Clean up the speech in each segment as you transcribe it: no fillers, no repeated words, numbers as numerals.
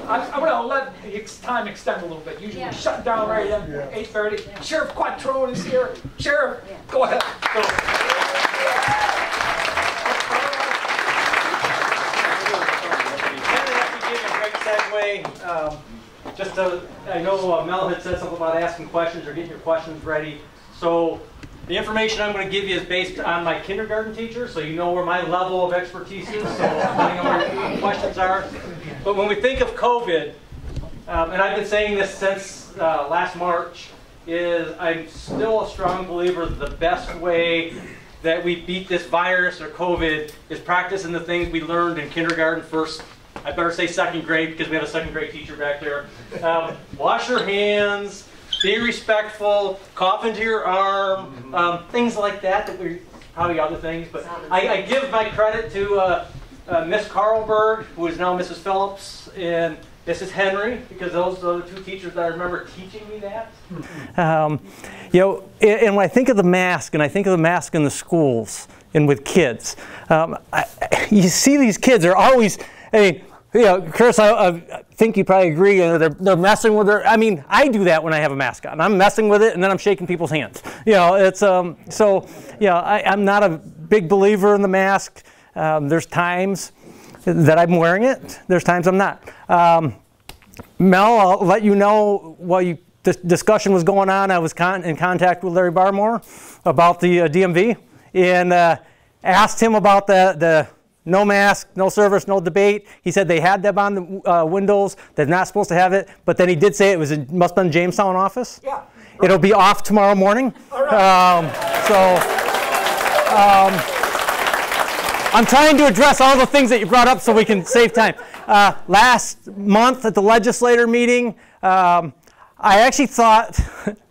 I'm going to let the time extend a little bit. Usually we shut down right at 8:30. Sheriff Quattrone is here. Sheriff, go ahead. Go. I know Mel had said something about asking questions or getting your questions ready. So the information I'm going to give you is based on my kindergarten teacher, so you know where my level of expertise is, so depending on where your questions are. But when we think of COVID, and I've been saying this since last March, is I'm still a strong believer that the best way that we beat this virus or COVID is practicing the things we learned in kindergarten, first, I better say second grade because we have a second grade teacher back there. Wash your hands, be respectful, cough into your arm, things like that, that we probably other things. But I give my credit to Miss Carlberg, who is now Mrs. Phillips, and Mrs. Henry, because those are the two teachers that I remember teaching me that. You know, and when I think of the mask, and I think of the mask in the schools and with kids, you see these kids are always, I mean, you know, Chris, I think you probably agree, you know, they're messing with their, I mean, I do that when I have a mask on. I'm messing with it and then I'm shaking people's hands. You know, it's, so, you know, I'm not a big believer in the mask. There's times that I'm wearing it. There's times I'm not. Mel, I'll let you know while this discussion was going on, I was in contact with Larry Barmore about the DMV and asked him about the no mask, no service, no debate. He said they had them on the windows. They're not supposed to have it. But then he did say it must have been Jamestown office. Yeah. Right. It'll be off tomorrow morning. All right. I'm trying to address all the things that you brought up so we can save time. Last month at the legislator meeting, I actually thought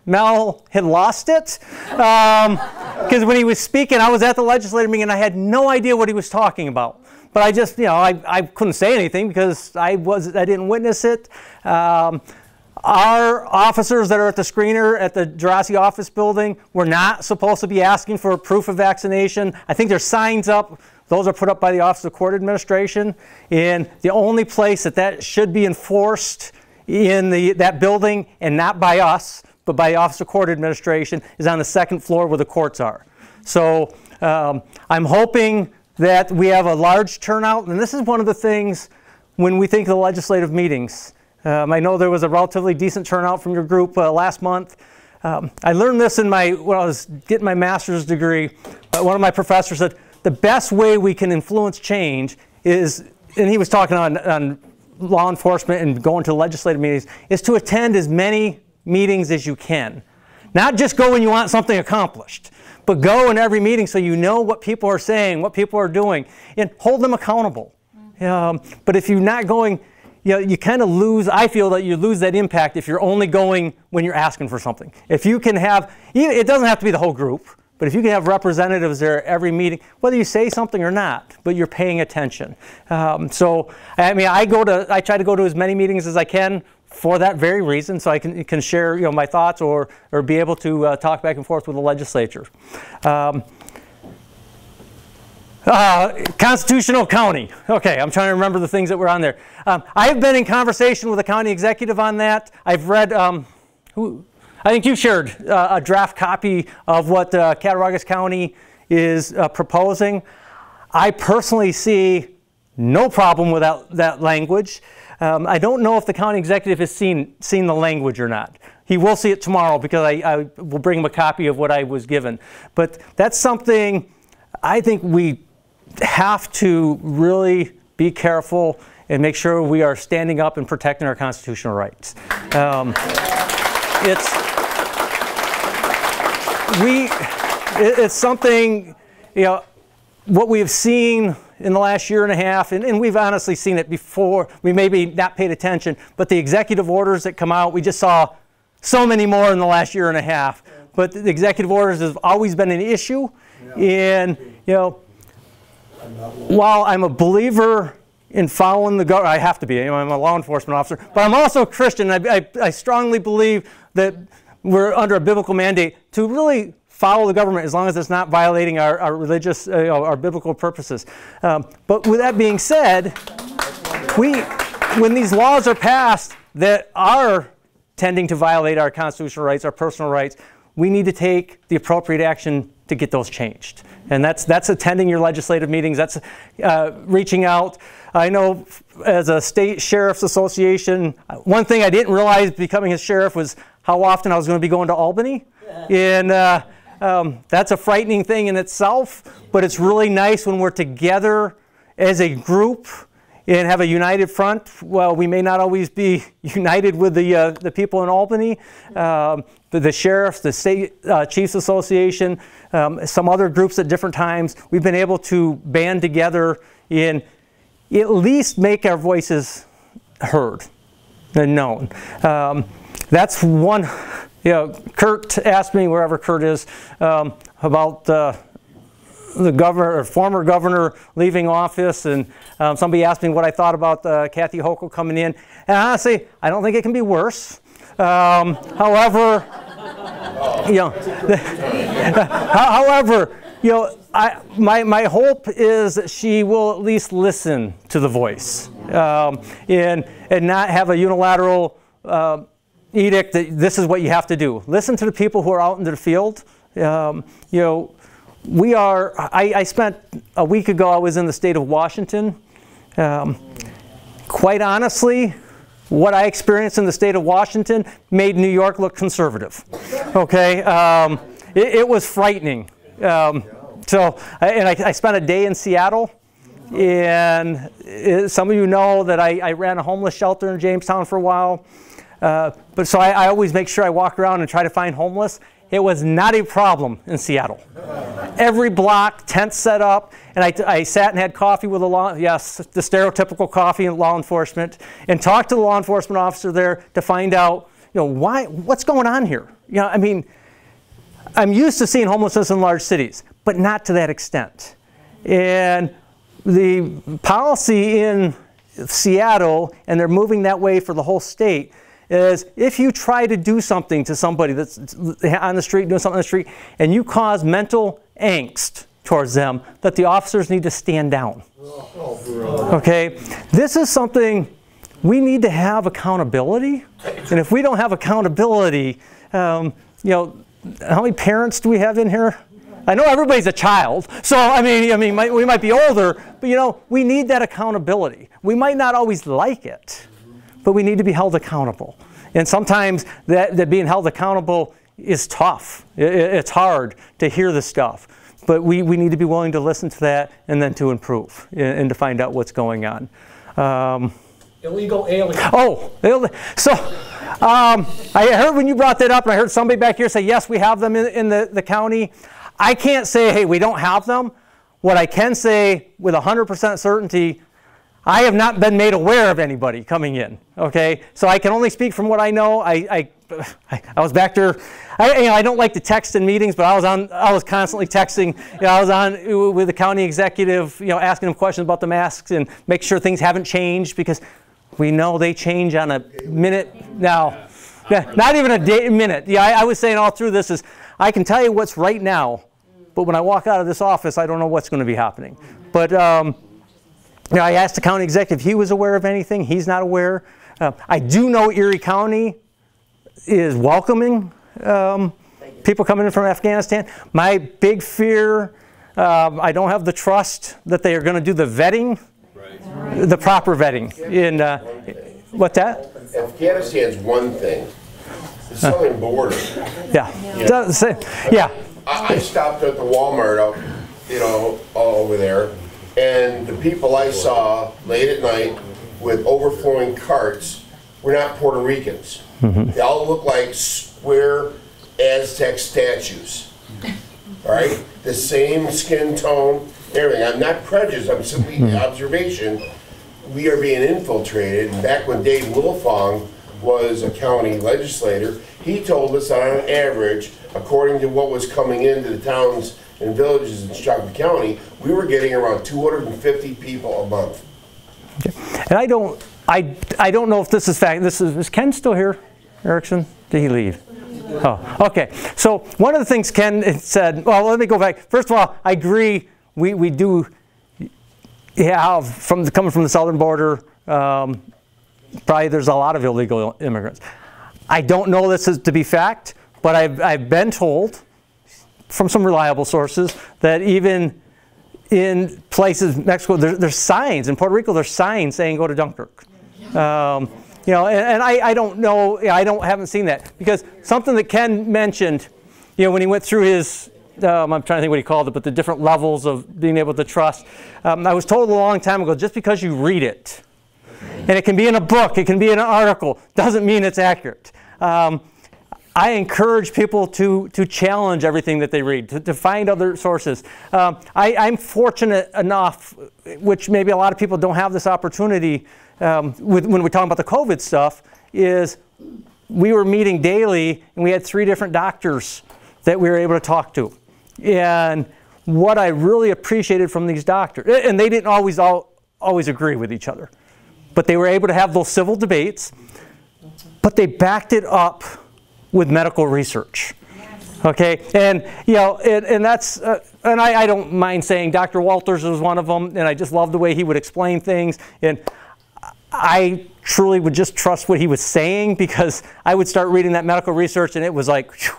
Mel had lost it. Because when he was speaking, I was at the legislator meeting and I had no idea what he was talking about. But I just, you know, I couldn't say anything because I didn't witness it. Our officers that are at the screener at the Jurassic office building were not supposed to be asking for proof of vaccination. I think there's signs up. Those are put up by the Office of Court Administration. And the only place that should be enforced in that building, and not by us, but by the Office of Court Administration, is on the second floor where the courts are. So I'm hoping that we have a large turnout. And this is one of the things when we think of the legislative meetings. I know there was a relatively decent turnout from your group last month. I learned this when I was getting my master's degree. One of my professors said, the best way we can influence change is, and he was talking on law enforcement and going to legislative meetings, is to attend as many meetings as you can. Not just go when you want something accomplished, but go in every meeting so you know what people are saying, what people are doing, and hold them accountable. But if you're not going, you know, you kind of lose, I feel that you lose that impact if you're only going when you're asking for something. If you can have, it doesn't have to be the whole group, but if you can have representatives there at every meeting, whether you say something or not, but you're paying attention. So, I mean, I try to go to as many meetings as I can for that very reason, so I can share, you know, my thoughts or be able to talk back and forth with the legislature. Constitutional County. Okay, I'm trying to remember the things that were on there. I have been in conversation with the county executive on that. I've read, I think you shared a draft copy of what Cattaraugus County is proposing. I personally see no problem with that language. I don't know if the county executive has seen the language or not. He will see it tomorrow because I will bring him a copy of what I was given. But that's something I think we have to really be careful and make sure we are standing up and protecting our constitutional rights. It's something, you know, what we have seen in the last year and a half, and we've honestly seen it before. We maybe not paid attention, but the executive orders that come out, we just saw so many more in the last year and a half. But the executive orders have always been an issue. And, you know, while I'm a believer in following the government, I have to be, you know, I'm a law enforcement officer, but I'm also a Christian. I strongly believe that we're under a biblical mandate to really follow the government as long as it's not violating our religious, our biblical purposes. But with that being said, when these laws are passed that are tending to violate our constitutional rights, our personal rights, we need to take the appropriate action to get those changed. And that's attending your legislative meetings, that's reaching out. I know as a state sheriff's association, one thing I didn't realize becoming a sheriff was how often I was going to be going to Albany. And that's a frightening thing in itself, but it's really nice when we're together as a group and have a united front. Well, we may not always be united with the people in Albany, the sheriffs, the state chiefs association, some other groups at different times. We've been able to band together and at least make our voices heard and known. That's one. Kurt asked me, wherever Kurt is, about the governor, or former governor, leaving office, and somebody asked me what I thought about Kathy Hochul coming in. And honestly, I don't think it can be worse. However, my hope is that she will at least listen to the voice, and not have a unilateral edict that this is what you have to do. Listen to the people who are out into the field. I spent a week ago, I was in the state of Washington. Quite honestly, what I experienced in the state of Washington made New York look conservative. Okay, it was frightening. I spent a day in Seattle, and some of you know that I ran a homeless shelter in Jamestown for a while. But so I always make sure I walk around and try to find homeless. It was not a problem in Seattle. Every block, tents set up, and I sat and had coffee with the stereotypical coffee and law enforcement, and talked to the law enforcement officer there to find out, what's going on here? I mean, I'm used to seeing homelessness in large cities, but not to that extent. And the policy in Seattle, and they're moving that way for the whole state, is if you try to do something to somebody that's on the street, doing something on the street, and you cause mental angst towards them, that the officers need to stand down. Okay? This is something we need to have accountability. And if we don't have accountability, how many parents do we have in here? I know everybody's a child, so we might be older, but we need that accountability. We might not always like it, but we need to be held accountable. And sometimes that being held accountable is tough. It's hard to hear the stuff. But we need to be willing to listen to that and then to improve and to find out what's going on. Illegal aliens. Oh, so I heard when you brought that up, and I heard somebody back here say, yes, we have them in the county. I can't say, hey, we don't have them. What I can say with 100% certainty, I have not been made aware of anybody coming in, okay? So I can only speak from what I know. I was back there. I don't like to text in meetings, but I was constantly texting. I was on with the county executive, asking him questions about the masks and make sure things haven't changed, because we know they change on a minute now. Yeah, not even a minute. Yeah, I was saying all through this is, I can tell you what's right now, but when I walk out of this office, I don't know what's going to be happening. But I asked the county executive if he was aware of anything. He's not aware. I do know Erie County is welcoming people coming in from Afghanistan. My big fear, I don't have the trust that they are going to do the vetting, the proper vetting. What's that? Afghanistan's one thing. The southern border. Yeah. I stopped at the Walmart all over there. And the people I saw late at night with overflowing carts were not Puerto Ricans. Mm-hmm. They all look like square Aztec statues. All right? The same skin tone, everything. I'm not prejudiced, I'm simply the observation. We are being infiltrated. And back when Dave Wilfong was a county legislator, he told us that on average, according to what was coming into the towns and villages in Chautauqua County, we were getting around 250 people a month. Okay. And I don't know if this is fact. Is Ken still here, Erickson? Did he leave? Oh, okay. So one of the things Ken said, well, let me go back. First of all, I agree. We do have, coming from the southern border, probably there's a lot of illegal immigrants. I don't know this is to be fact, but I've been told from some reliable sources that even in places, Mexico, there's signs. In Puerto Rico, there's signs saying go to Dunkirk. You know, and I don't know, haven't seen that. Because something that Ken mentioned, you know, when he went through his, I'm trying to think what he called it, but the different levels of being able to trust. I was told a long time ago, just because you read it, and it can be in a book, it can be in an article, doesn't mean it's accurate. I encourage people to challenge everything that they read, to find other sources. I'm fortunate enough, which maybe a lot of people don't have this opportunity when we're talking about the COVID stuff, is we were meeting daily and we had 3 different doctors that we were able to talk to. And what I really appreciated from these doctors, and they didn't always agree with each other, but they were able to have those civil debates, but they backed it up with medical research. Okay, and you know, and that's, and I don't mind saying Dr. Walters was one of them, and I just love the way he would explain things, and I truly would just trust what he was saying, because I would start reading that medical research and it was like, whew.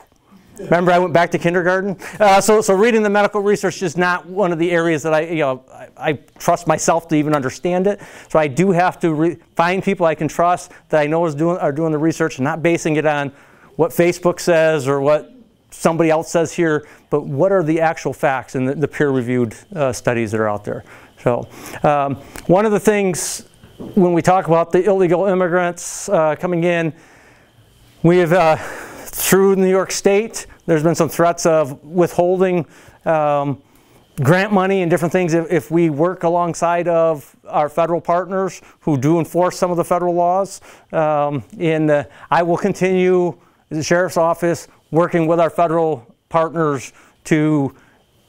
Remember I went back to kindergarten? So reading the medical research is not one of the areas that I trust myself to even understand it. So I do have to find people I can trust that I know are doing the research and not basing it on what Facebook says or what somebody else says here, but what are the actual facts and the peer-reviewed studies that are out there. So one of the things when we talk about the illegal immigrants coming in, we have, through New York State, there's been some threats of withholding grant money and different things if we work alongside of our federal partners who do enforce some of the federal laws. I will continue, as the Sheriff's Office, working with our federal partners to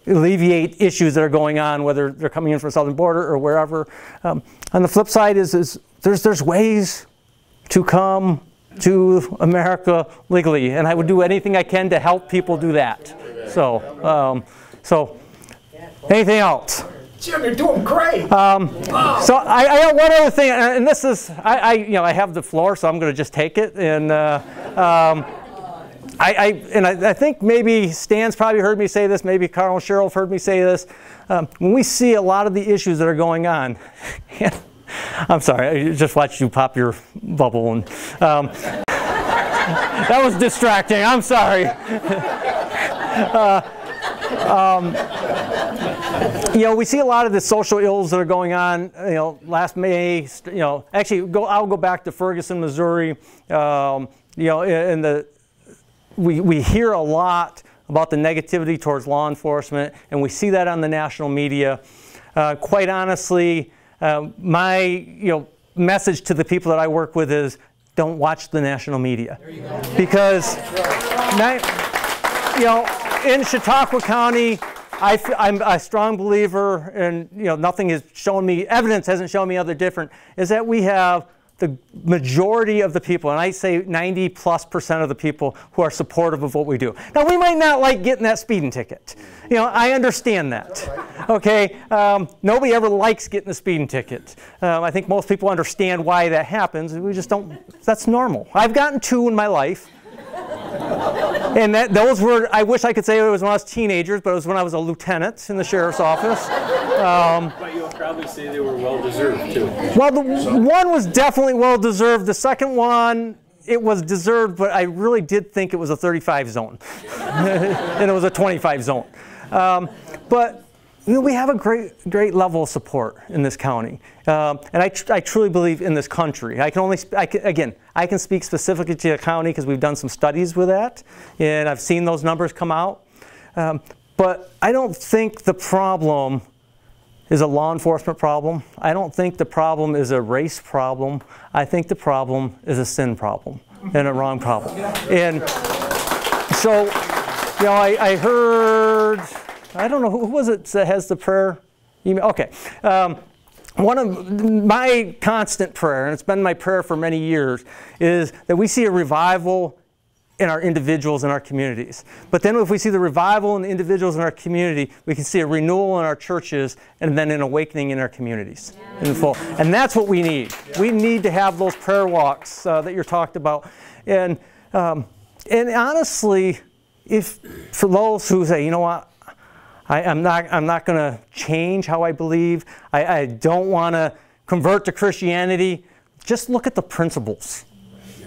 alleviate issues that are going on, whether they're coming in from the southern border or wherever. On the flip side is there's ways to come to America legally, and I would do anything I can to help people do that. So anything else? Jim, you're doing great. So I got one other thing, and this is I have the floor, so I'm going to just take it. And I think maybe Stan's probably heard me say this. Maybe Carl and Cheryl have heard me say this. When we see a lot of the issues that are going on. I'm sorry, I just watched you pop your bubble, and that was distracting. I'm sorry. You know, we see a lot of the social ills that are going on. You know, last May, you know, actually, I'll go back to Ferguson, Missouri. You know, we hear a lot about the negativity towards law enforcement, and we see that on the national media. Quite honestly, my message to the people that I work with is don't watch the national media, because in Chautauqua County, I'm a strong believer, and nothing has shown me, evidence hasn't shown me other different, is that we have the majority of the people, and I say 90+% of the people who are supportive of what we do. Now, we might not like getting that speeding ticket. I understand that. Okay, nobody ever likes getting a speeding ticket. I think most people understand why that happens. We just don't. That's normal. I've gotten 2 in my life, and those were. I wish I could say it was when I was teenagers, but it was when I was a lieutenant in the sheriff's office. But you'll probably say they were well-deserved, too. Well, the one was definitely well-deserved. The second one, it was deserved, but I really did think it was a 35 zone. And it was a 25 zone. But we have a great level of support in this county. And I truly believe in this country. I can speak specifically to the county because we've done some studies with that. And I've seen those numbers come out. But I don't think the problem is a law enforcement problem. I don't think the problem is a race problem. I think the problem is a sin problem and a wrong problem. And so, I heard, I don't know, who was it that has the prayer email? Okay. One of my constant prayer, and it's been my prayer for many years, is that we see a revival in our individuals in our communities. But then if we see the revival in the individuals in our community, we can see a renewal in our churches and then an awakening in our communities. Yeah. And that's what we need. Yeah. We need to have those prayer walks that you're talked about. And honestly, if for those who say, you know what, I'm not going to change how I believe, I don't want to convert to Christianity, just look at the principles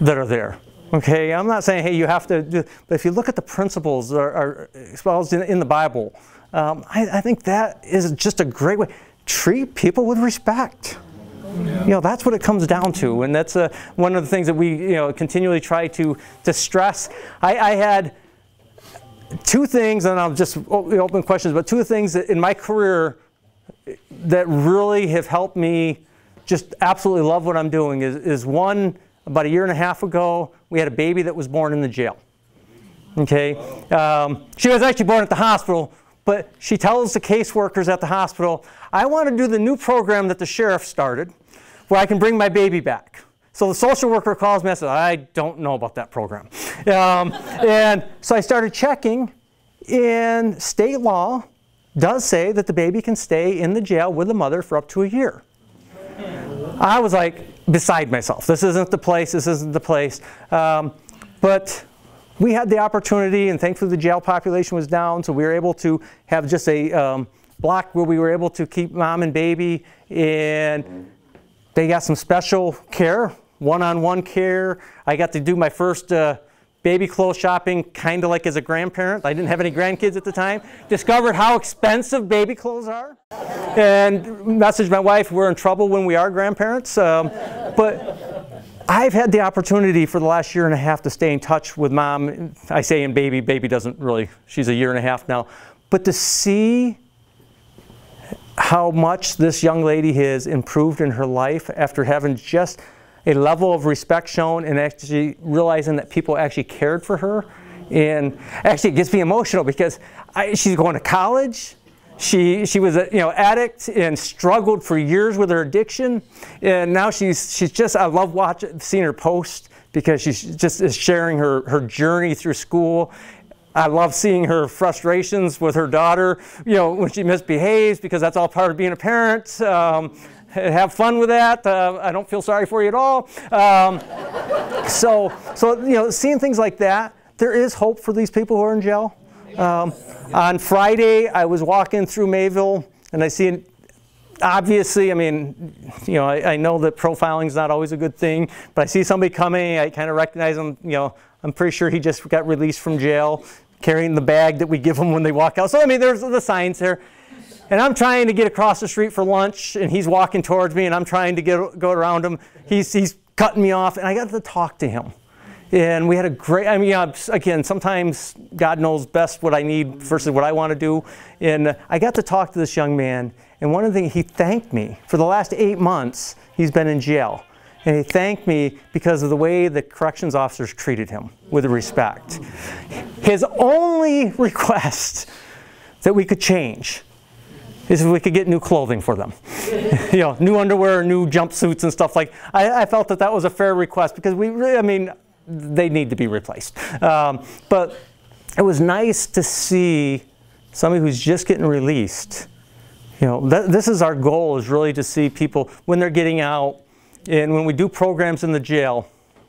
that are there. Okay, I'm not saying, hey, you have to do, but if you look at the principles that are exposed in the Bible, I think that is just a great way. Treat people with respect. Yeah. You know, that's what it comes down to, and that's one of the things that we continually try to stress. I had two things, and I'll just open questions, but two things that in my career that really have helped me just absolutely love what I'm doing is one, about 1.5 years ago, we had a baby that was born in the jail. Okay, she was actually born at the hospital, but she tells the caseworkers at the hospital, I want to do the new program that the sheriff started where I can bring my baby back. So the social worker calls me and says, I don't know about that program. And so I started checking, and state law does say that the baby can stay in the jail with the mother for up to 1 year. I was like beside myself. This isn't the place, this isn't the place. But we had the opportunity, and thankfully the jail population was down, so we were able to have just a block where we were able to keep mom and baby, and they got some special care, one-on-one care. I got to do my first baby clothes shopping kind of like as a grandparent. I didn't have any grandkids at the time. Discovered how expensive baby clothes are. And messaged my wife, we're in trouble when we are grandparents. But I've had the opportunity for the last 1.5 years to stay in touch with mom. I say in baby, baby doesn't really, she's 1.5 years now. But to see how much this young lady has improved in her life after having just a level of respect shown and actually realizing that people actually cared for her. And actually it gets me emotional because she's going to college. She was an addict and struggled for years with her addiction. And now she's just, I love seeing her post because she's just sharing her journey through school. I love seeing her frustrations with her daughter, when she misbehaves, because that's all part of being a parent. Have fun with that. I don't feel sorry for you at all. So seeing things like that, there is hope for these people who are in jail. On Friday, I was walking through Mayville, and I see, obviously, I know that profiling is not always a good thing, but I see somebody coming, I kind of recognize him, I'm pretty sure he just got released from jail, carrying the bag that we give them when they walk out. So, there's the signs there. And I'm trying to get across the street for lunch, and he's walking towards me, and I'm trying to go around him. He's cutting me off, and I got to talk to him. And we had a great, again, sometimes God knows best what I need versus what I want to do. And I got to talk to this young man, and one of the things, he thanked me. For the last 8 months, he's been in jail. And he thanked me because of the way the corrections officers treated him with respect. His only request that we could change is if we could get new clothing for them. New underwear, new jumpsuits and stuff like that. I felt that was a fair request because we really, they need to be replaced. But it was nice to see somebody who's just getting released. This is our goal, is really to see people when they're getting out. And when we do programs in the jail,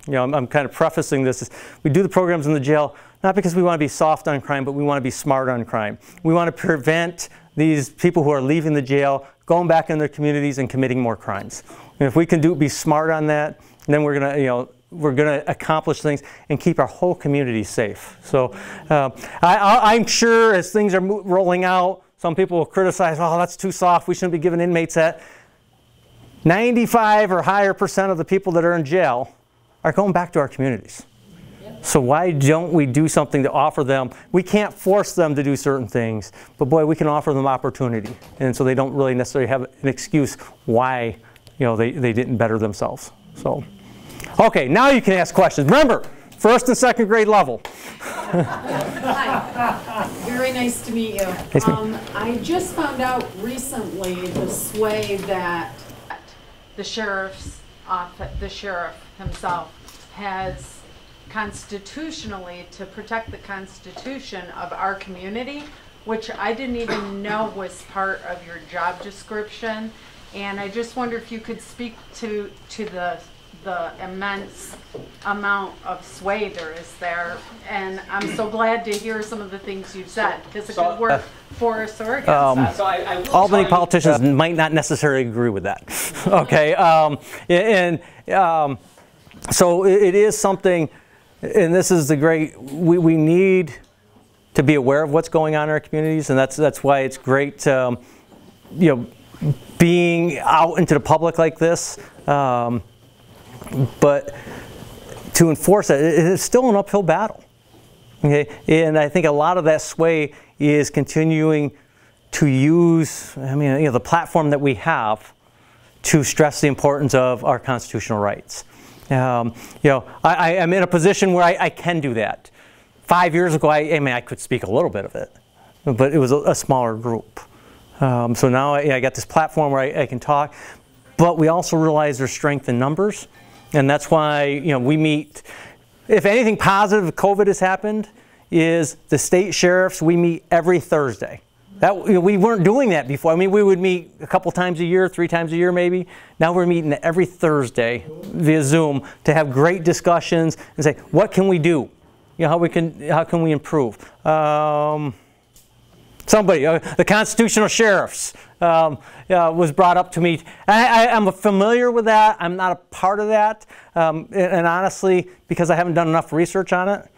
I'm kind of prefacing this, we do the programs in the jail not because we want to be soft on crime, but we want to be smart on crime. We want to prevent these people who are leaving the jail going back in their communities and committing more crimes. And if we can be smart on that, then we're going to accomplish things and keep our whole community safe. So I'm sure as things are rolling out, some people will criticize, oh, that's too soft, we shouldn't be giving inmates that. 95 or higher % of the people that are in jail are going back to our communities. So why don't we do something to offer them? We can't force them to do certain things, but boy, we can offer them opportunity. And so they don't really necessarily have an excuse why they didn't better themselves. So, okay, now you can ask questions. Remember, 1st and 2nd grade level. Hi, very nice to meet you. Nice to meet you. I just found out recently the sway that the sheriff himself has constitutionally to protect the Constitution of our community, which I didn't even know was part of your job description. And I just wondered if you could speak to the immense amount of sway there is there. And I'm so glad to hear some of the things you've said, because it could work for us or against us. Albany politicians might not necessarily agree with that. Okay, so it is something, and this is the great, we need to be aware of what's going on in our communities, and that's why it's great, you know, being out into the public like this. But to enforce it, it's still an uphill battle. Okay, and I think a lot of that sway is continuing to use, I mean, you know, the platform that we have to stress the importance of our constitutional rights. You know, I am in a position where I can do that. 5 years ago, I mean, I could speak a little bit of it, but it was a smaller group. So now I got this platform where I can talk, but we also realize there's strength in numbers, and that's why, you know, we meet. If anything positive COVID has happened, is the state sheriffs, we meet every Thursday. That, you know, we weren't doing that before. I mean, we would meet a couple times a year, 3 times a year maybe. Now we're meeting every Thursday via Zoom to have great discussions and say, what can we do? You know, how can we improve? Somebody, the constitutional sheriffs, was brought up to me. I'm familiar with that. I'm not a part of that, and honestly, because I haven't done enough research on it,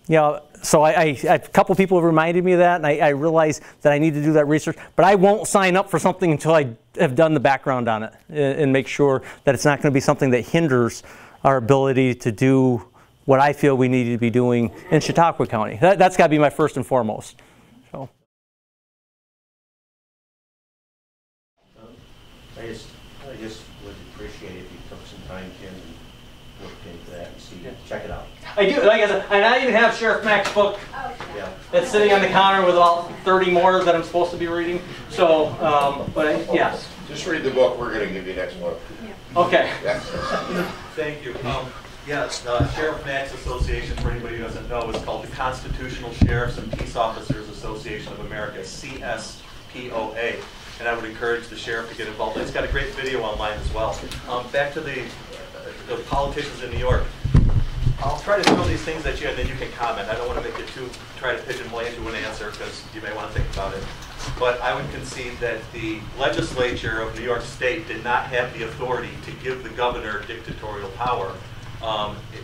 you know. So a couple people have reminded me of that, and I realize that I need to do that research. But I won't sign up for something until I have done the background on it and make sure that it's not going to be something that hinders our ability to do what I feel we need to be doing in Chautauqua County. That's got to be my first and foremost. So. I just would appreciate if you took some time, Kim, and looked into that and see, check it out. I do, like I said, and I even have Sheriff Mack's book that's sitting on the counter with about 30 more that I'm supposed to be reading. So, yes. Just read the book. We're going to give you next one. Okay. Thank you. Yes, Sheriff Mack's Association, for anybody who doesn't know, is called the Constitutional Sheriffs and Peace Officers Association of America, CSPOA. And I would encourage the sheriff to get involved. It's got a great video online as well. Back to the politicians in New York. I'll try to throw these things at you and then you can comment. I don't want to make it try to pigeonhole into an answer because you may want to think about it. But I would concede that the legislature of New York State did not have the authority to give the governor dictatorial power.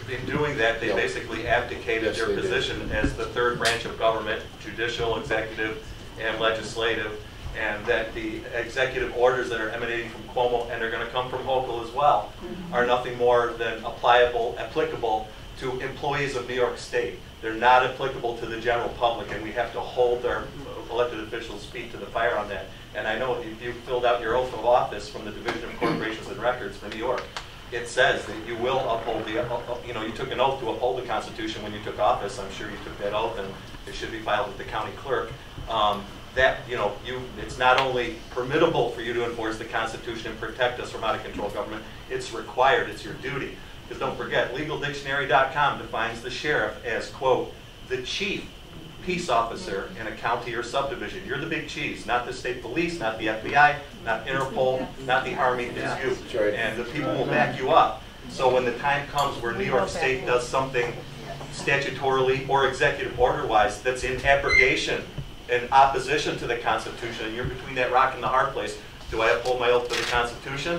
In doing that, they basically abdicated their position as the third branch of government, judicial, executive, and legislative, and that the executive orders that are emanating from Cuomo, and they're going to come from Hochul as well, are nothing more than applicable to employees of New York State. They're not applicable to the general public, and we have to hold their elected officials' feet to the fire on that. And I know if you filled out your oath of office from the Division of Corporations and Records for New York, it says that you will uphold the, you know, you took an oath to uphold the Constitution when you took office. I'm sure you took that oath, and it should be filed with the county clerk. That, you know, it's not only permittable for you to enforce the Constitution and protect us from out-of-control government, it's required, it's your duty. Because don't forget, legaldictionary.com defines the sheriff as, quote, the chief peace officer in a county or subdivision. You're the big cheese, not the state police, not the FBI, not Interpol, not the Army, it's you. And the people will back you up. So when the time comes where New York State does something statutorily or executive order-wise that's in abrogation in opposition to the Constitution, and you're between that rock and the hard place, do I uphold my oath to the Constitution,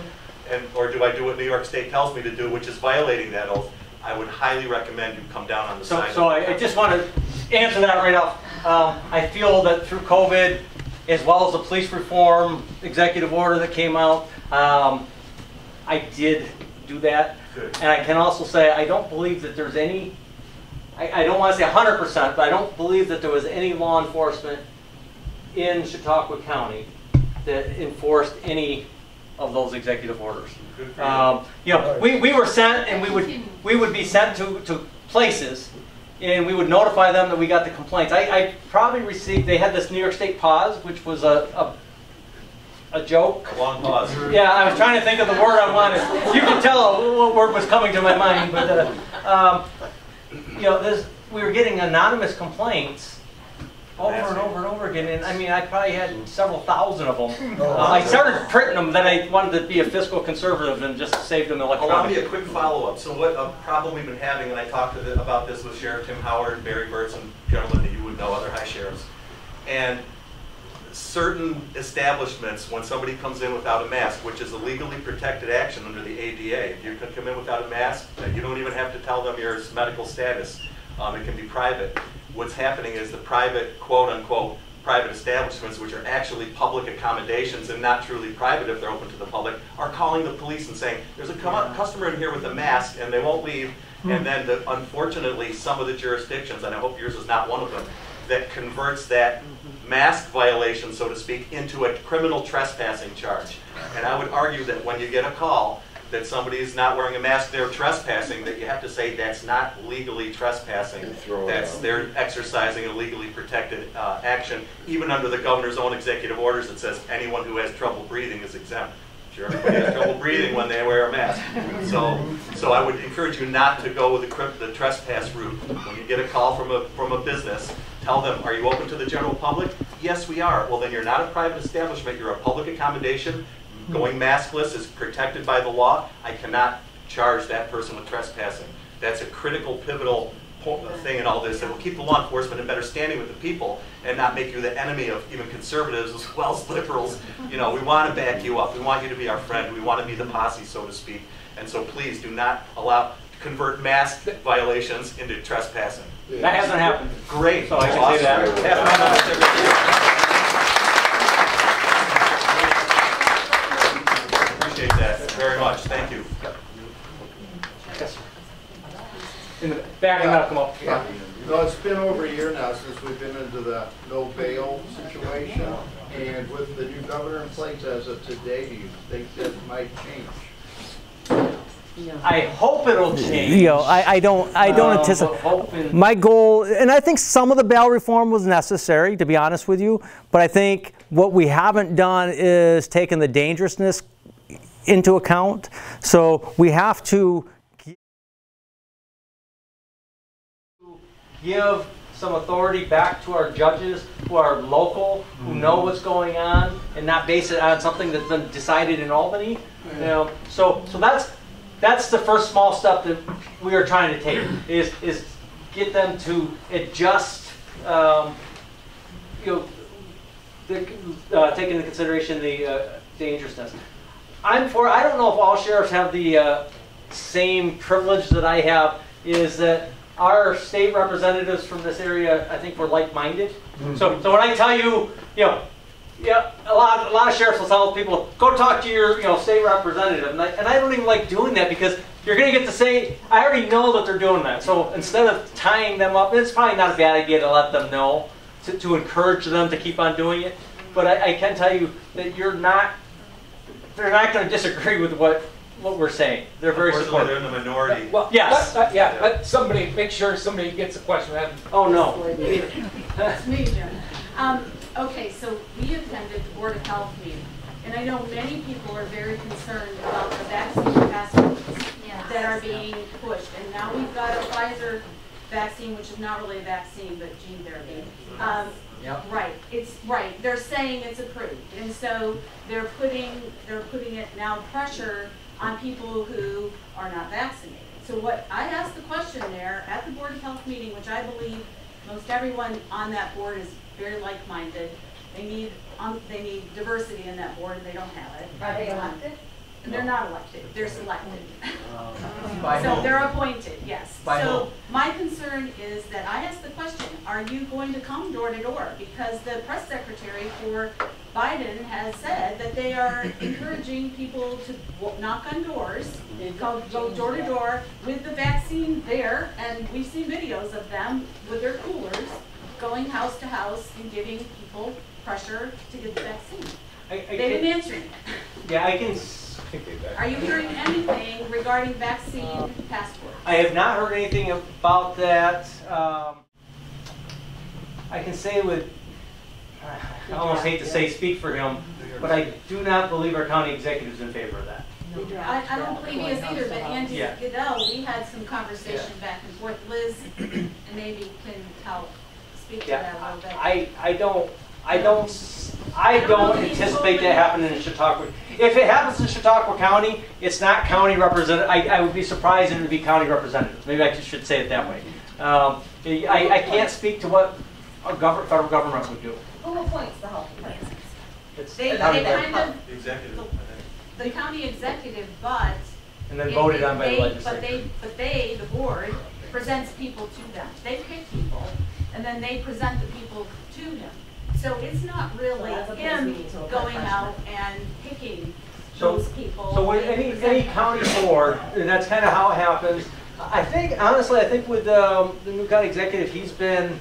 or do I do what New York State tells me to do, which is violating that oath? I would highly recommend you come down on the side. So I just want to answer that right off. I feel that through COVID, as well as the police reform executive order that came out, I did do that. Good. And I can also say I don't believe that there's any, I don't want to say 100%, but I don't believe that there was any law enforcement in Chautauqua County that enforced any of those executive orders. You know, we were sent, and we would be sent to places, and we would notify them that we got the complaints. I probably received, they had this New York State pause, which was a joke. A long pause. Yeah, I was trying to think of the word I wanted. You can tell what word was coming to my mind, but you know, we were getting anonymous complaints over and over and over again, and I mean, I probably had several thousand of them. I started printing them, then I wanted to be a fiscal conservative and just saved them Allow electronically. me a quick follow-up. So what a problem we've been having, and I talked about this with Sheriff Tim Howard, Barry Burtz, and gentlemen that you would know, other high sheriffs. And certain establishments, when somebody comes in without a mask, which is a legally protected action under the ADA, if you can come in without a mask, you don't even have to tell them your medical status. It can be private. What's happening is the private, quote-unquote, private establishments, which are actually public accommodations and not truly private if they're open to the public, are calling the police and saying, there's a customer in here with a mask and they won't leave. And then, unfortunately, some of the jurisdictions, and I hope yours is not one of them, that converts that mask violation, so to speak, into a criminal trespassing charge. And I would argue that when you get a call that somebody is not wearing a mask, they're trespassing, that you have to say that's not legally trespassing. They're exercising a legally protected action, even under the governor's own executive orders that says anyone who has trouble breathing is exempt. Sure, everybody has trouble breathing when they wear a mask. So I would encourage you not to go with the trespass route. When you get a call from a business, tell them, are you open to the general public? Yes, we are. Well, then you're not a private establishment, you're a public accommodation. Going maskless is protected by the law. I cannot charge that person with trespassing. That's a critical, pivotal thing in all this that will keep the law enforcement in better standing with the people and not make you the enemy of even conservatives as well as liberals. You know, we want to back you up. We want you to be our friend. We want to be the posse, so to speak. And so please do not convert mask violations into trespassing. That hasn't happened. Great. So I can say that. Appreciate that very much. Thank you. Yes. In the back and come up. Yeah. No, it's been over a year now since we've been into the no bail situation, and with the new governor in place as of today, do you think that might change? I hope it'll change. You know, I don't anticipate. My goal, and I think some of the bail reform was necessary, to be honest with you, but I think what we haven't done is taken the dangerousness into account. So we have to give some authority back to our judges who are local, who know what's going on, and not base it on something that's been decided in Albany. You know, so that's the first small step that we are trying to take, is get them to adjust, you know, take into consideration the dangerousness. I don't know if all sheriffs have the same privilege that I have, is that our state representatives from this area, I think, we're like-minded. Mm-hmm. So when I tell you, you know, yeah, a lot of sheriffs will tell people, go talk to your state representative, and I don't even like doing that, because you're going to get to say, I already know that they're doing that. So instead of tying them up, it's probably not a bad idea to let them know, to encourage them to keep on doing it. But I can tell you that they're not going to disagree with what we're saying. They're very supportive. They're in the minority. Well, yes. Let somebody make sure somebody gets a question. Oh no. It's me, Jim. Okay, so we attended the Board of Health meeting, and I know many people are very concerned about the vaccine passports that are being pushed. And now we've got a Pfizer vaccine, which is not really a vaccine, but gene therapy. Yep. Right. It's right. They're saying it's approved, and so they're putting it now pressure on people who are not vaccinated. So what I asked the question there at the Board of Health meeting, which I believe most everyone on that board is very like-minded. They need diversity in that board, and they don't have it. Are they elected? They're not elected. They're selected. So they're appointed, yes. By so whom? my concern is that I asked the question, are you going to come door to door? Because the press secretary for Biden has said that they are encouraging people to knock on doors, go door to door with the vaccine there, and we've seen videos of them with their coolers going house to house and giving people pressure to get the vaccine. They've been answering it. Yeah, I can. Are you hearing anything regarding vaccine passports? I have not heard anything about that. I can say with I almost hate to say speak for him, but I do not believe our county executive is in favor of that. I don't believe he is either, but Andy Yeah. Goodell, we had some conversation back and forth. Liz, and maybe can help speak to that a little bit. I don't anticipate that happening in Chautauqua. If it happens in Chautauqua County, it's not county representative. I would be surprised if it would be county representatives. Maybe I should say it that way. I can't speak to what a federal government would do. Who appoints the health department? It's They county kind of, The executive, I think. the county executive, but. And then voted on by the legislature. But they, the board, presents people to them. They pick people, and then they present the people to him. So it's not really him going out and picking those people. So with any county board, and that's kind of how it happens. I think, honestly, with the new county executive, he's been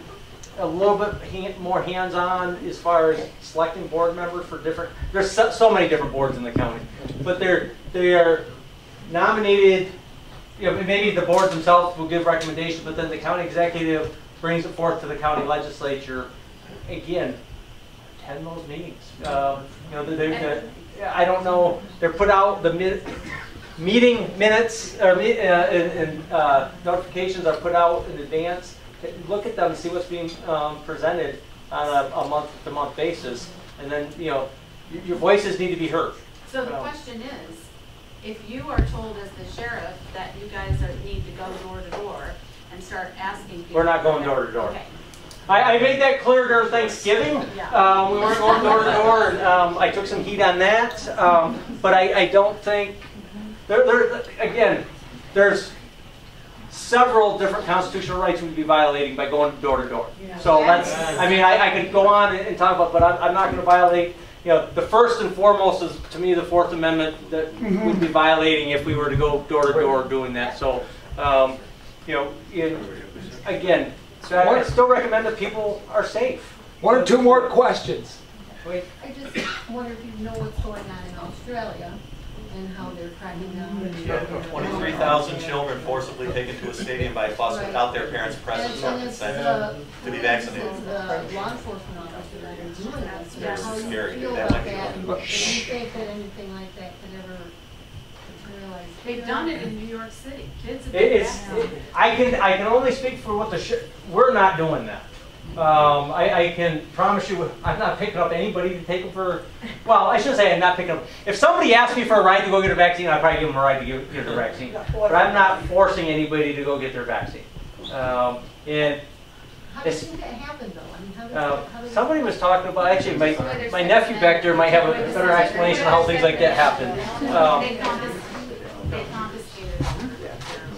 a little bit more hands-on as far as selecting board members for different, there's so many different boards in the county. But they are nominated, maybe the boards themselves will give recommendations, but then the county executive brings it forth to the county legislature. Again, attend those meetings. I don't know, they're put out, the meeting minutes or notifications are put out in advance. Look at them and see what's being presented on a month-to-month basis, and then your voices need to be heard. So the question is, if you are told as the sheriff that you guys need to go door to door and start asking people. We're not going door to door. Okay. I made that clear during Thanksgiving. We weren't going door to door, and I took some heat on that. But I don't think there's several different constitutional rights we'd be violating by going door to door. So that's, I could go on and talk about, but I'm not going to violate. The first and foremost is, to me, the Fourth Amendment that we'd be violating if we were to go door to door doing that. So, again, I still recommend that people are safe. One or two more questions. I just wonder if you know what's going on in Australia and how they're cracking down. 23,000 children forcibly taken to a stadium by a bus without their parents' presence or consent to be vaccinated. The law enforcement officer that are doing that. It's very scary. Do you feel That about might be that? a Do you think that anything like that could ever materialize? They've done it in New York City. Kids have been vaccinated. I can only speak for what we're not doing that. I can promise you, I'm not picking up anybody to take them for. Well, I shouldn't say I'm not picking up. If somebody asks me for a ride to go get a vaccine, I'd probably give them a ride to get their vaccine. But I'm not forcing anybody to go get their vaccine. How do you think that happened, though? How does somebody was talking about, actually, my nephew back there might have a better explanation of how things like that happen. They confiscated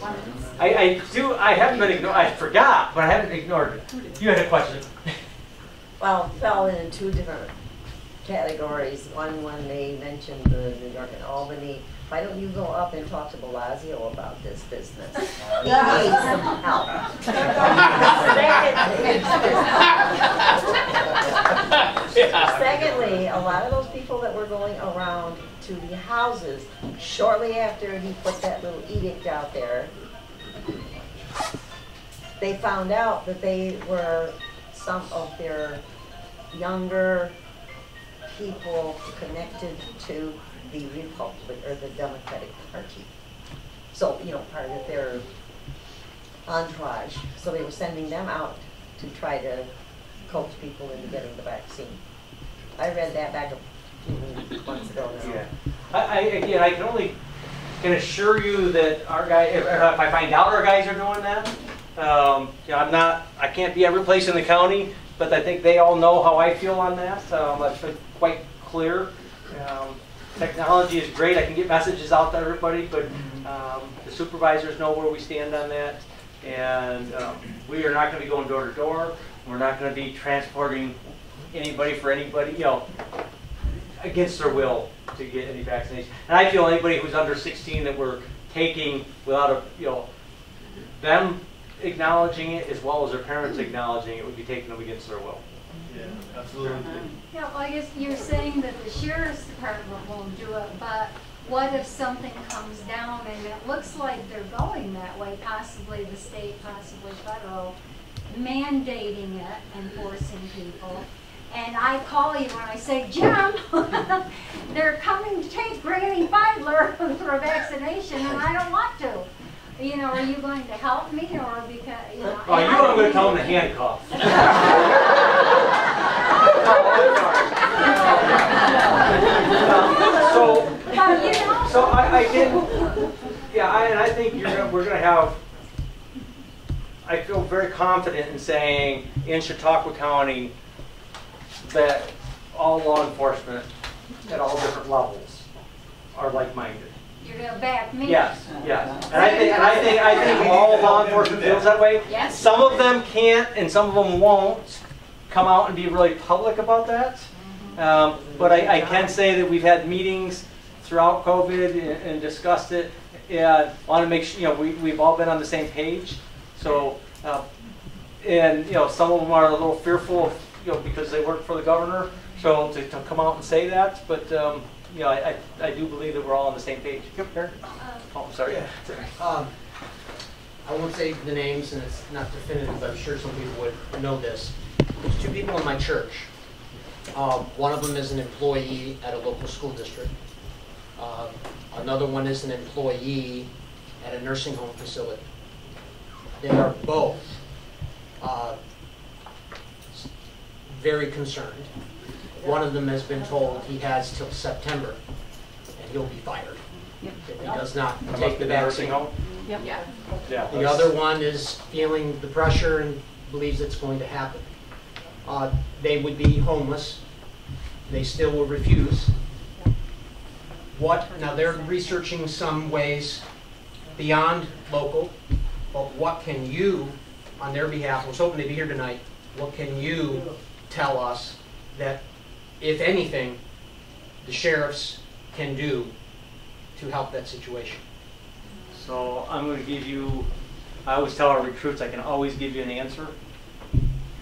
weapons. I haven't been ignored. I forgot, but I haven't ignored it. You had a question. Well, fell in two different categories. One, when they mentioned the New York and Albany, why don't you go up and talk to Blasio about this business? He needs some help. Secondly, a lot of those people that were going around to the houses, shortly after he put that little edict out there, they found out that they were some of their younger people connected to the Republic or the Democratic Party. So, part of their entourage. So they were sending them out to try to coax people into getting the vaccine. I read that back a few months ago now. Yeah. I can assure you that our guy, if I find out our guys are doing that, I can't be every place in the county, but I think they all know how I feel on that. That's quite clear. Technology is great. I can get messages out to everybody, but the supervisors know where we stand on that. And we are not going to be going door to door. We're not going to be transporting anybody for anybody, against their will to get any vaccination. And I feel anybody who's under 16 that we're taking without them acknowledging it as well as their parents acknowledging it would be taking them against their will. Yeah, absolutely. Yeah, well, I guess you're saying that the sheriff's department won't do it, but what if something comes down and it looks like they're going that way, possibly the state, possibly federal, mandating it and forcing people, and I call you and I say, Jim, they're coming to take Granny Feidler for a vaccination, and I don't want to. You know, are you going to help me, or because, you know? Oh, you know I'm going to tell them to handcuff. So I did, yeah, and I think we're going to have, I feel very confident in saying in Chautauqua County that all law enforcement at all different levels are like-minded. You're going to back me? Yes, yes. And I think all law enforcement feels that way. Yes. Some of them can't and some of them won't come out and be really public about that. But I can say that we've had meetings throughout COVID and discussed it. And want to make sure, you know, we've all been on the same page. So, and you know, some of them are a little fearful, you know, because they work for the governor. So to come out and say that, but you know, I do believe that we're all on the same page. Yep, Eric? Oh, I'm sorry. Yeah. I won't say the names, and it's not definitive, but I'm sure some people would know this. There's two people in my church. One of them is an employee at a local school district. Another one is an employee at a nursing home facility. They are both very concerned. One of them has been told he has till September, and he'll be fired if he does not take the vaccine. Yep. Yeah. The other one is feeling the pressure and believes it's going to happen. They would be homeless. They still will refuse. Now they're researching some ways beyond local, but what can you, on their behalf, I was hoping to be here tonight, what can you tell us that, if anything, the sheriffs can do to help that situation? So I'm going to give you, I always tell our recruits I can always give you an answer.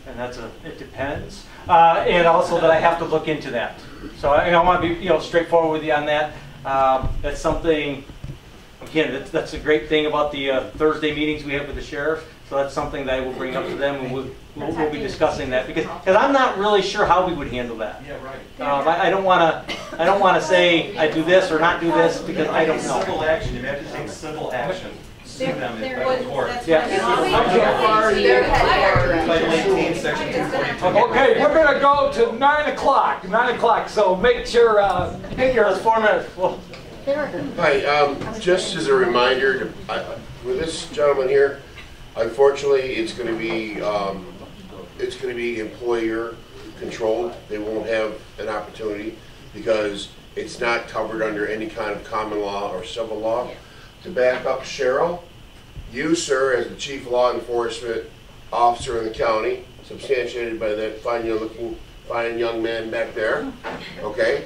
And that's it depends. And also that I have to look into that. So I want to be straightforward with you on that. That's something, again, that's a great thing about the Thursday meetings we have with the sheriff. So that's something that I will bring up to them, and we'll be discussing that because I'm not really sure how we would handle that. Yeah, right. I don't want to say I do this or not do this because I don't know. Civil action. You have to take civil action. Sue them in court. Okay, we're going to go to 9 o'clock. 9 o'clock. So make sure get your 4 minutes. Well, hi. Just as a reminder, with this gentleman here. Unfortunately, it's going to be employer controlled. They won't have an opportunity because it's not covered under any kind of common law or civil law. To back up Cheryl, you, sir, as the chief law enforcement officer in the county, substantiated by that fine young man back there, okay?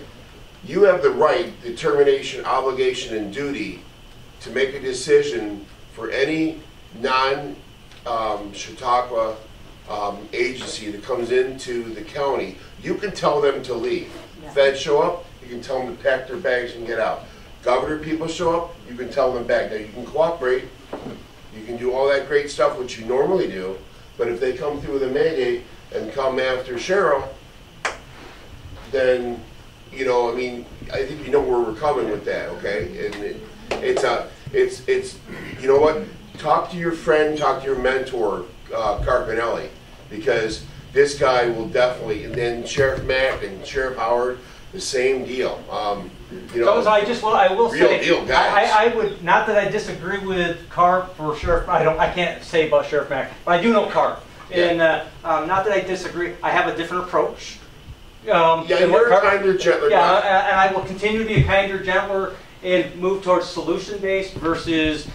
You have the right, determination, obligation, and duty to make a decision for any non-Chautauqua agency that comes into the county. You can tell them to leave. Feds show up, you can tell them to pack their bags and get out. Governor people show up, you can tell them back. Now you can cooperate, you can do all that great stuff which you normally do, but if they come through with a mandate and come after Cheryl, then, you know, I mean, I think you know where we're coming with that, okay? And it's you know what? Talk to your friend, talk to your mentor, Carpinelli, because this guy will definitely, and then Sheriff Mack and Sheriff Howard, the same deal. You know, so I will real say, deal guys. I would, not that I disagree with Carp or Sheriff, I can't say about Sheriff Mack, but I do know Carp. Yeah. And not that I disagree, I have a different approach. Yeah, you're a kinder, gentler guy. And I will continue to be a kinder, gentler, and move towards solution-based versus,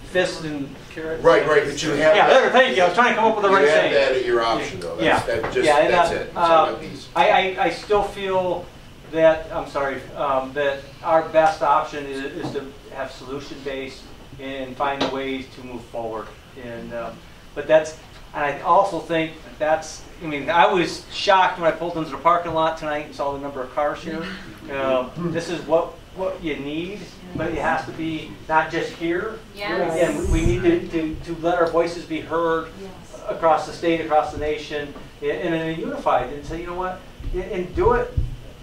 fist and carrots. Right, but you have that. Thank you. I was trying to come up with the right saying. You have that at your option, though. That's it. I still feel that, that our best option is to have solution-based and find ways to move forward. And and I also think I was shocked when I pulled into the parking lot tonight and saw the number of cars here. This is what you need, but it has to be not just here. Yes. And we need to let our voices be heard across the state, across the nation, and then unified and say, you know what, and do it.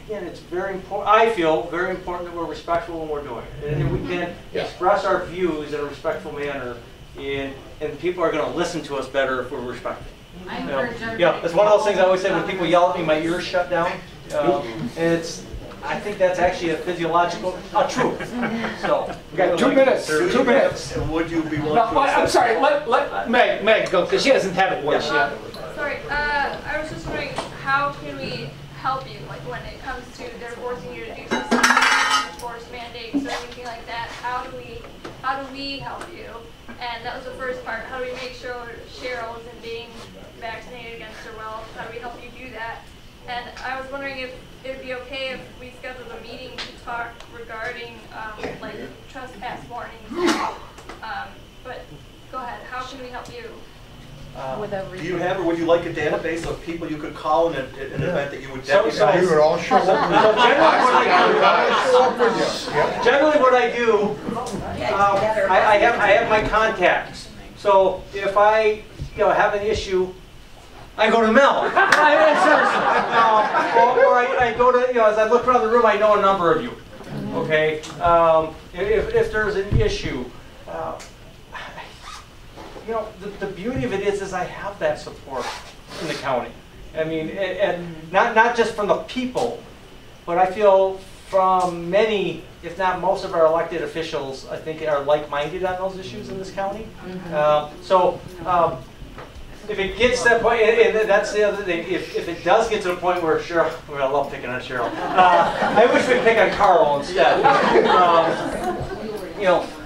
Again, it's very important. I feel very important that we're respectful when we're doing it, and we can express our views in a respectful manner, and people are going to listen to us better if we're respectful. I encourage everybody. Yeah, it's one of those things I always say when people yell at me, my ears shut down, and I think that's actually a physiological truth. So we got 2 minutes. 2 minutes. And would you be willing No, to I'm sorry. Let Meg go because she hasn't had a voice yet. Sorry, I was just wondering, how can we help you? Like when it comes to they're forcing you to do something, forced mandates or anything like that. How do we help you? And that was the first part. How do we make sure Cheryl isn't being vaccinated against her will? How do we help you do that? And I was wondering if it would be okay if we scheduled a meeting to talk regarding like trespass warnings. But go ahead. How can we help you? Do you have, or would you like a database of people you could call in an event that you would deputize? We would all show up. Generally what I do, I have my contacts. So if I have an issue, I go to Mel. Or I go to, as I look around the room, I know a number of you. Okay? If there's an issue, the beauty of it is I have that support in the county. I mean, and not just from the people, but I feel from many, if not most of our elected officials, I think are like-minded on those issues in this county. If it gets to that point, and that's the other thing, if it does get to the point where Cheryl, I love picking on Cheryl. I wish we'd pick on Carl instead.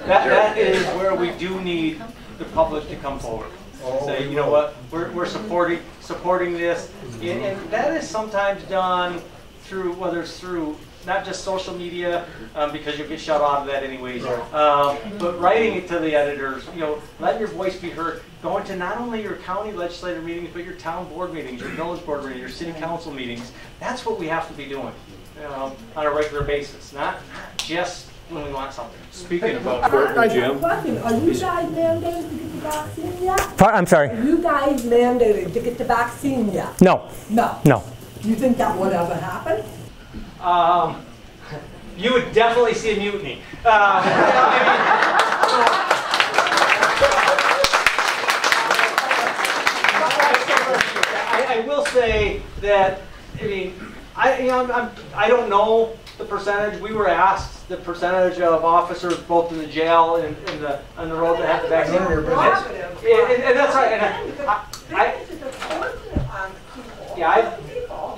That is where we do need the public to come forward and say, you know what, we're supporting this, and that is sometimes done through, whether it's through not just social media, because you'll get shut out of that anyways, but writing it to the editors, let your voice be heard, going to not only your county legislative meetings, but your town board meetings, your village board meetings, your city council meetings. That's what we have to be doing on a regular basis, not just when we want something. Speaking about Jim. Are you guys mandated to get the vaccine yet? I'm sorry? Are you guys mandated to get the vaccine yet? No. No. No. Do you think that would ever happen? You would definitely see a mutiny. I will say that, I don't know the percentage. We were asked the percentage of officers both in the jail and on the road that have the vaccine. And that's right.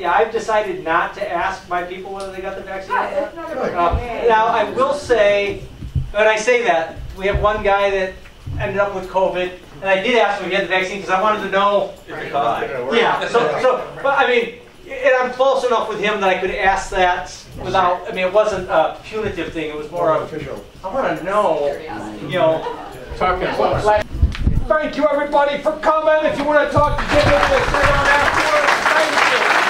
I've decided not to ask my people whether they got the vaccine. Now, I will say, when I say that, we have one guy that ended up with COVID, and I did ask him if he had the vaccine because I wanted to know if it caused it. Yeah, but I mean, and I'm close enough with him that I could ask that without, it wasn't a punitive thing, it was more of, I want to know, Talking about. Thank you everybody for coming. If you want to talk to Jim, stay on afterwards. Thank you.